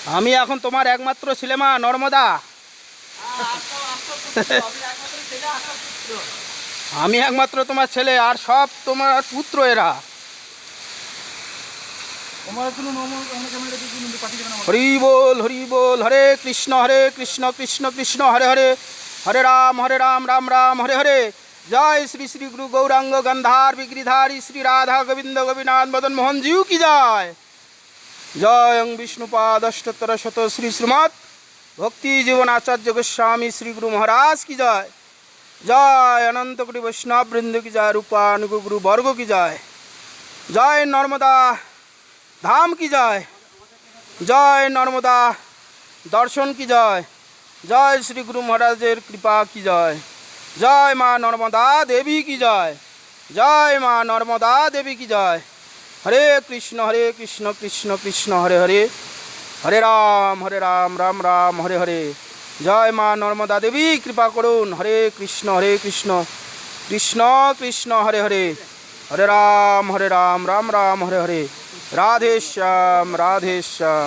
আমি এখন তোমার একমাত্র ছেলে মা নর্মদা। আমি একমাত্র তোমার ছেলে, আর সব তোমার পুত্র এরা। হরি বল হরি বল, হরে কৃষ্ণ কৃষ্ণ কৃষ্ণ হরে হরে, হরে রাম রাম রাম হরে হরে। জয় শ্রী শ্রী গুরু গৌরাঙ্গ গন্ধার বিগ্রিধারী শ্রী রাধা গোবিন্দ গোপীনাথ মদন মোহন জিউ কি জয়। জয় বিষ্ণুপাদ অষ্টোত্তর শত শ্রী শ্রীমৎ ভক্তি জীবন আচার্য গোস্বামী শ্রী গুরু মহারাজ কি জয়। জয় অনন্ত কোটি বৈষ্ণব বৃন্দ কি জয়, রূপানুগ গুরু বর্গ কি জয়। জয় নর্মদা ধাম কি জয়, জয় নর্মদা দর্শন কি জয়। জয় শ্রী গুরু মহারাজের কৃপা কি জয়। জয় মা নর্মদা দেবী কি জয়। জয় মা নর্মদা দেবী কি জয়। হরে কৃষ্ণ কৃষ্ণ কৃষ্ণ হরে হরে, হরে রাম রাম রাম হরে হরে। জয় মা নর্মদা দেবী কৃপা করুন। হরে কৃষ্ণ কৃষ্ণ কৃষ্ণ হরে হরে, হরে রাম রাম রাম হরে হরে। রাধে শ্যাম রাধে শ্যাম।